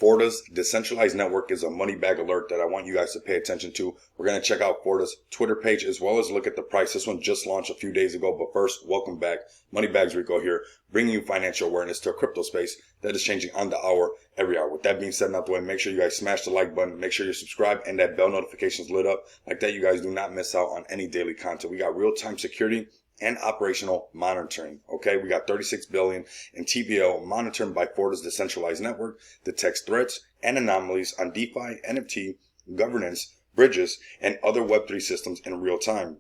Forta's decentralized network is a money bag alert that I want you guys to pay attention to. We're going to check out Forta's Twitter page as well as look at the price. This one just launched a few days ago, but first, welcome back. Moneybags Rico here, bringing you financial awareness to a crypto space that is changing on the hour, every hour. With that being said, out the way, make sure you guys smash the like button, make sure you subscribe, and that bell notifications lit up. Like that, you guys do not miss out on any daily content. We got real-time security and operational monitoring. Okay, we got 36 billion in TVL monitored by Forta's decentralized network, detects threats and anomalies on DeFi, NFT, governance, bridges, and other Web3 systems in real time.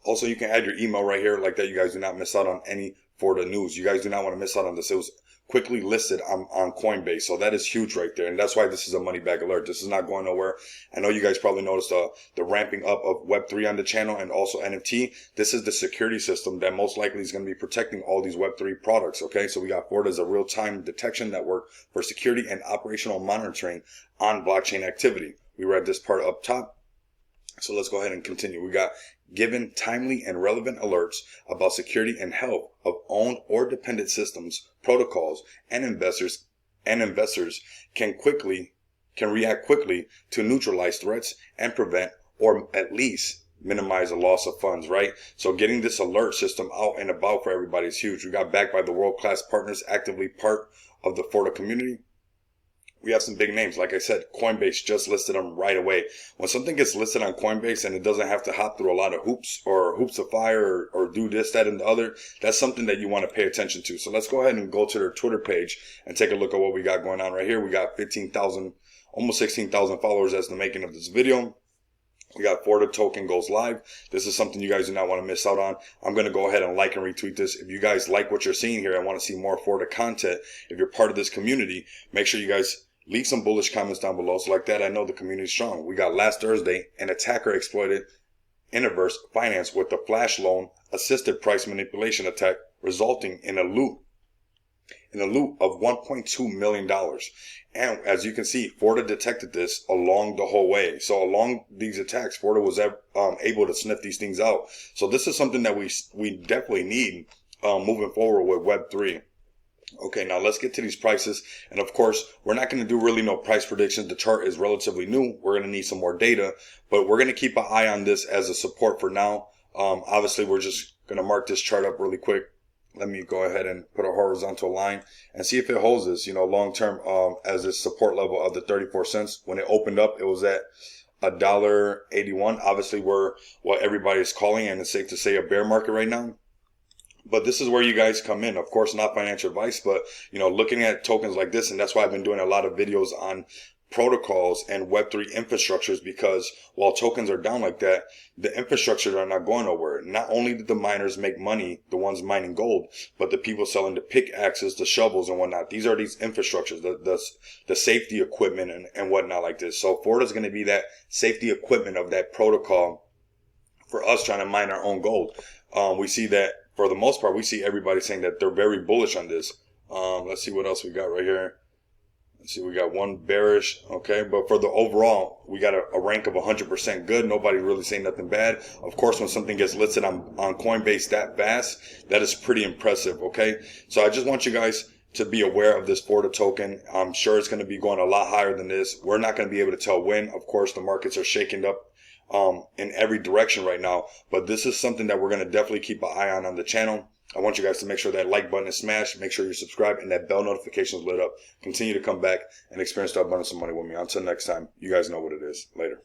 Also, you can add your email right here. Like that, you guys do not miss out on any Forta news. You guys do not want to miss out on this. It was quickly listed on Coinbase, so that is huge right there, and that's why this is a money bag alert. This is not going nowhere. I know you guys probably noticed the ramping up of Web3 on the channel and also NFT. This is the security system that most likely is going to be protecting all these Web3 products. Okay, so we got Forta as a real-time detection network for security and operational monitoring on blockchain activity. We read this part up top, so let's go ahead and continue. We got given timely and relevant alerts about security and health of owned or dependent systems, protocols, and investors can react quickly to neutralize threats and prevent or at least minimize the loss of funds, right? So getting this alert system out and about for everybody is huge. We got backed by the world-class partners actively part of the Forta community. We have some big names. Like I said, Coinbase just listed them right away. When something gets listed on Coinbase and it doesn't have to hop through a lot of hoops of fire or do this, that, and the other, that's something that you want to pay attention to. So let's go ahead and go to their Twitter page and take a look at what we got going on right here. We got 15,000, almost 16,000 followers as the making of this video. We got Forta Token goes live. This is something you guys do not want to miss out on. I'm going to go ahead and like and retweet this. If you guys like what you're seeing here and want to see more Forta content, if you're part of this community, make sure you guys leave some bullish comments down below. So like that, I know the community is strong. We got last Thursday, an attacker exploited Innoverse Finance with the flash loan assisted price manipulation attack, resulting in a loot of $1.2 million. And as you can see, Forta detected this along the whole way. So along these attacks, Forta was able to sniff these things out. So this is something that we definitely need moving forward with Web3. Okay, now let's get to these prices. And of course, we're not going to do really no price predictions. The chart is relatively new. We're going to need some more data, but we're going to keep an eye on this as a support for now. Obviously, we're just going to mark this chart up really quick. Let me go ahead and put a horizontal line and see if it holds this, long term, as this support level of the 34 cents. When it opened up, it was at $1.81. Obviously, we're what everybody is calling, and it's safe to say, a bear market right now. But this is where you guys come in. Of course, not financial advice, but, looking at tokens like this. And that's why I've been doing a lot of videos on protocols and Web3 infrastructures, because while tokens are down like that, the infrastructures are not going nowhere. Not only did the miners make money, the ones mining gold, but the people selling the pickaxes, the shovels and whatnot. These are these infrastructures, the safety equipment and whatnot like this. So Forta is going to be that safety equipment of that protocol for us trying to mine our own gold. We see that for the most part, we see everybody saying that they're very bullish on this. Let's see what else we got right here. Let's see, we got one bearish, okay? But for the overall, we got a rank of 100% good. Nobody really saying nothing bad. Of course, when something gets listed on Coinbase that fast, that is pretty impressive, okay? So I just want you guys to be aware of this Forta token. I'm sure it's going to be going a lot higher than this. We're not going to be able to tell when. Of course, the markets are shaking up in every direction right now, but this is something that we're going to definitely keep an eye on the channel. I want you guys to make sure that like button is smashed, make sure you're subscribed, and that bell notification is lit up. Continue to come back and experience the abundance of money with me. Until next time, you guys know what it is. Later.